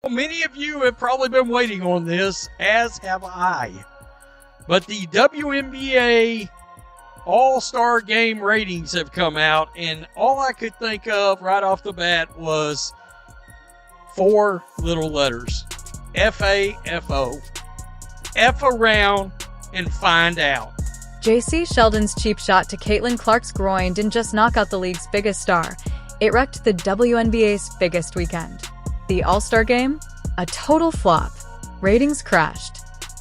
many of you have probably been waiting on this, as have I. But the WNBA All-Star Game ratings have come out, and all I could think of right off the bat was 4 little letters. F-A-F-O. F around and find out. Jacy Sheldon's cheap shot to Caitlin Clark's groin didn't just knock out the league's biggest star. It wrecked the WNBA's biggest weekend. The All-Star Game? A total flop. Ratings crashed.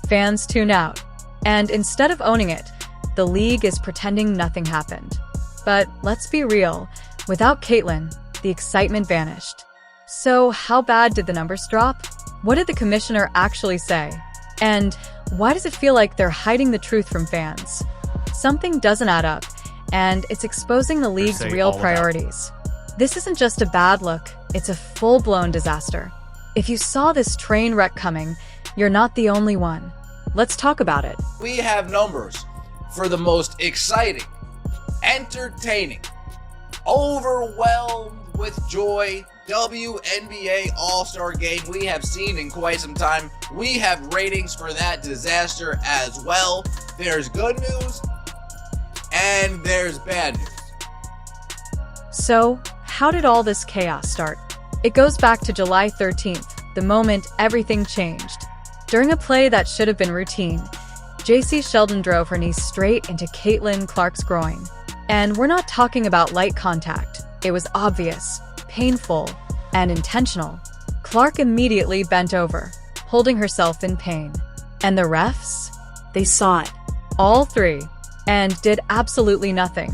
Fans tune out. And instead of owning it, the league is pretending nothing happened. But let's be real, without Caitlin, the excitement vanished. So how bad did the numbers drop? What did the commissioner actually say? And why does it feel like they're hiding the truth from fans? Something doesn't add up, and it's exposing the league's real priorities. This isn't just a bad look, it's a full-blown disaster. If you saw this train wreck coming, you're not the only one. Let's talk about it. We have numbers for the most exciting, entertaining, overwhelmed with joy WNBA All-Star Game we have seen in quite some time. We have ratings for that disaster as well. There's good news and there's bad news. So, how did all this chaos start? It goes back to July 13th, the moment everything changed. During a play that should have been routine, Jacy Sheldon drove her knee straight into Caitlin Clark's groin. And we're not talking about light contact. It was obvious, painful, and intentional. Clark immediately bent over, holding herself in pain. And the refs? They saw it. All 3. And did absolutely nothing.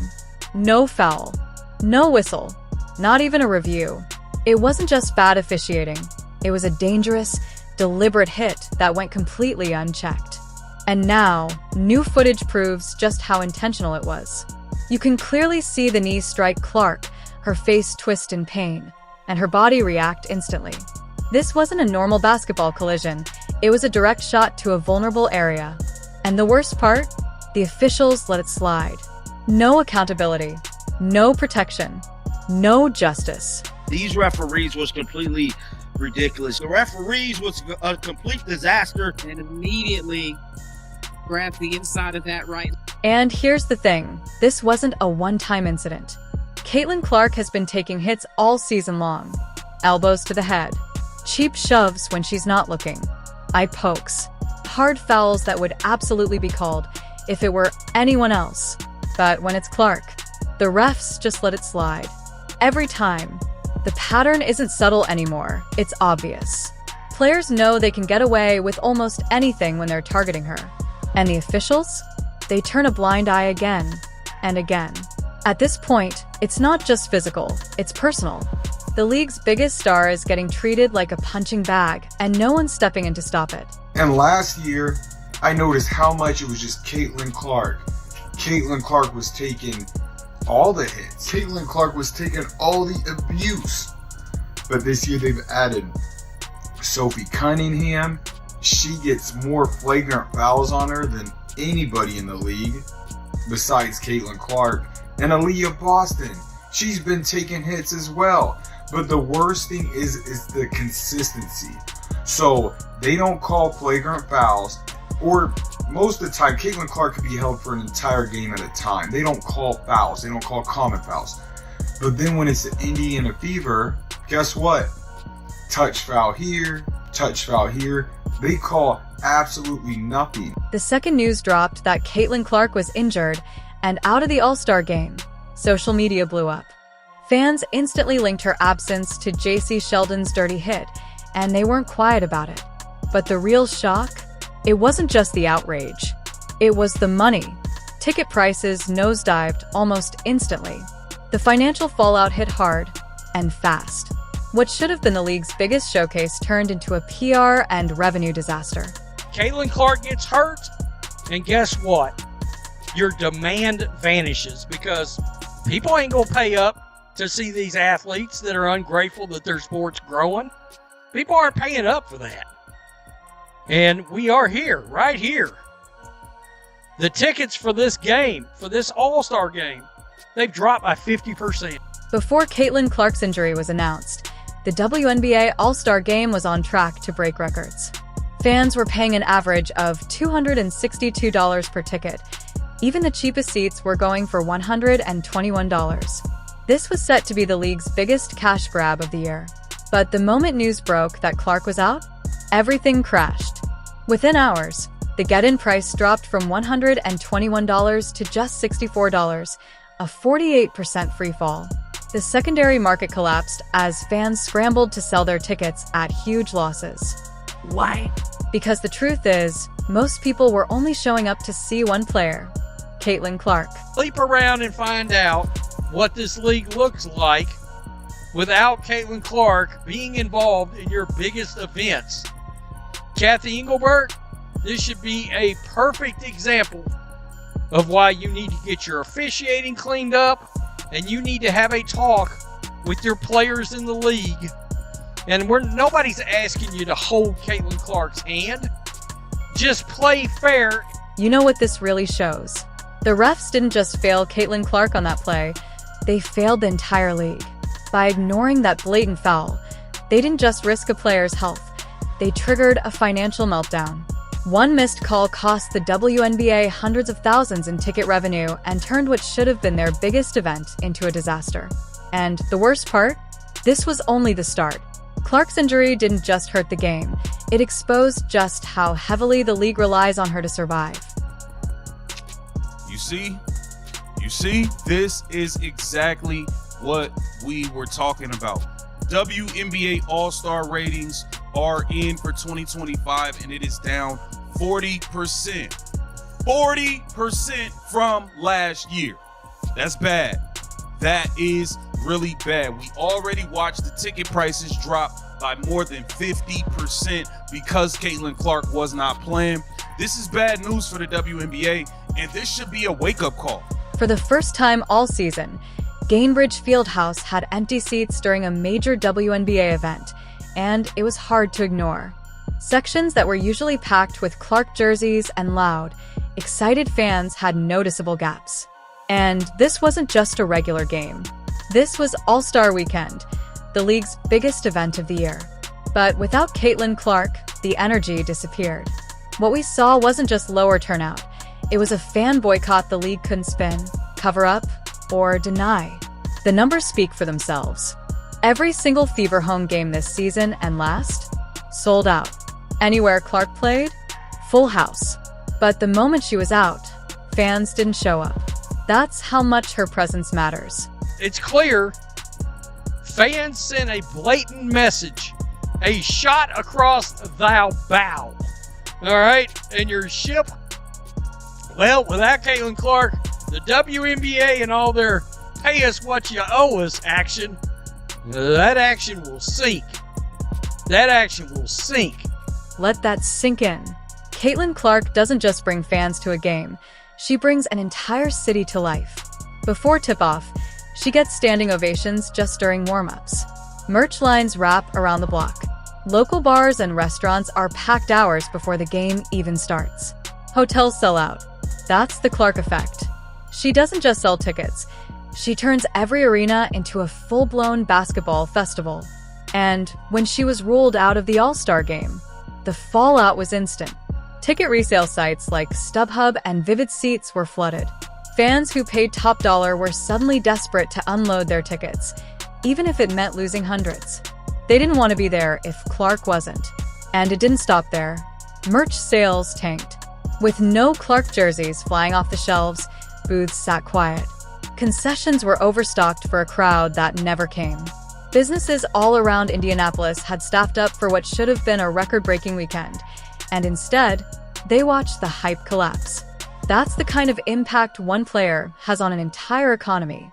No foul. No whistle. Not even a review. It wasn't just bad officiating. It was a dangerous, deliberate hit that went completely unchecked. And now, new footage proves just how intentional it was. You can clearly see the knee strike Clark, her face twist in pain, and her body react instantly. This wasn't a normal basketball collision. It was a direct shot to a vulnerable area. And the worst part? The officials let it slide. No accountability. No protection. No justice. These referees was completely ridiculous. The referees was a complete disaster. And immediately grabbed the inside of that right. And here's the thing. This wasn't a one-time incident. Caitlin Clark has been taking hits all season long. Elbows to the head. Cheap shoves when she's not looking. Eye pokes. Hard fouls that would absolutely be called if it were anyone else. But when it's Clark, the refs just let it slide. Every time. The pattern isn't subtle anymore. It's obvious. Players know they can get away with almost anything when they're targeting her. And the officials? They turn a blind eye again and again. At this point, it's not just physical, it's personal. The league's biggest star is getting treated like a punching bag, and no one's stepping in to stop it. And last year, I noticed how much it was just Caitlin Clark. Caitlin Clark was taking all the hits. Caitlin Clark was taking all the abuse. But this year they've added Sophie Cunningham. She gets more flagrant fouls on her than anybody in the league besides Caitlin Clark. And Aaliyah Boston, she's been taking hits as well. But the worst thing is the consistency. So they don't call flagrant fouls, or most of the time, Caitlin Clark could be held for an entire game at a time. They don't call fouls. They don't call common fouls. But then when it's the Indiana Fever, guess what? Touch foul here, touch foul here. They call absolutely nothing. The second news dropped that Caitlin Clark was injured and out of the All-Star Game, social media blew up. Fans instantly linked her absence to Jacy Sheldon's dirty hit, and they weren't quiet about it. But the real shock? It wasn't just the outrage. It was the money. Ticket prices nosedived almost instantly. The financial fallout hit hard and fast. What should have been the league's biggest showcase turned into a PR and revenue disaster. Caitlin Clark gets hurt, and guess what? Your demand vanishes because people ain't gonna pay up to see these athletes that are ungrateful that their sport's growing. People aren't paying up for that. And we are here, right here. The tickets for this game, for this All-Star Game, they've dropped by 50%. Before Caitlin Clark's injury was announced, the WNBA All-Star Game was on track to break records. Fans were paying an average of $262 per ticket. Even the cheapest seats were going for $121. This was set to be the league's biggest cash grab of the year. But the moment news broke that Clark was out, everything crashed. Within hours, the get-in price dropped from $121 to just $64, a 48% free fall. The secondary market collapsed as fans scrambled to sell their tickets at huge losses. Why? Because the truth is, most people were only showing up to see one player, Caitlin Clark. Leap around and find out what this league looks like without Caitlin Clark being involved in your biggest events. Kathy Engelbert, this should be a perfect example of why you need to get your officiating cleaned up and you need to have a talk with your players in the league. And nobody's asking you to hold Caitlin Clark's hand. Just play fair. You know what this really shows? The refs didn't just fail Caitlin Clark on that play, they failed the entire league. By ignoring that blatant foul, they didn't just risk a player's health, they triggered a financial meltdown. One missed call cost the WNBA hundreds of thousands in ticket revenue and turned what should have been their biggest event into a disaster. And the worst part? This was only the start. Clark's injury didn't just hurt the game, it exposed just how heavily the league relies on her to survive. You see, this is exactly what we were talking about. WNBA All-Star ratings are in for 2025 and it is down 40%. 40% from last year. That's bad. That is really bad. We already watched the ticket prices drop by more than 50% because Caitlin Clark was not playing. This is bad news for the WNBA, and this should be a wake-up call. For the first time all season, Gainbridge Fieldhouse had empty seats during a major WNBA event, and it was hard to ignore. Sections that were usually packed with Clark jerseys and loud, excited fans had noticeable gaps. And this wasn't just a regular game. This was All-Star Weekend, the league's biggest event of the year. But without Caitlin Clark, the energy disappeared. What we saw wasn't just lower turnout. It was a fan boycott the league couldn't spin, cover up, or deny. The numbers speak for themselves. Every single Fever home game this season and last, sold out. Anywhere Clark played, full house. But the moment she was out, fans didn't show up. That's how much her presence matters. It's clear fans sent a blatant message, a shot across the bow. All right, and your ship, well, without Caitlin Clark, the WNBA and all their pay us what you owe us action, that action will sink. That action will sink. Let that sink in. Caitlin Clark doesn't just bring fans to a game, she brings an entire city to life. Before tip-off, she gets standing ovations just during warm-ups. Merch lines wrap around the block. Local bars and restaurants are packed hours before the game even starts. Hotels sell out. That's the Clark effect. She doesn't just sell tickets. She turns every arena into a full-blown basketball festival. And when she was ruled out of the All-Star Game, the fallout was instant. Ticket resale sites like StubHub and Vivid Seats were flooded. Fans who paid top dollar were suddenly desperate to unload their tickets, even if it meant losing hundreds. They didn't want to be there if Clark wasn't. And it didn't stop there. Merch sales tanked. With no Clark jerseys flying off the shelves, booths sat quiet. Concessions were overstocked for a crowd that never came. Businesses all around Indianapolis had staffed up for what should have been a record-breaking weekend, and instead, they watched the hype collapse. That's the kind of impact one player has on an entire economy.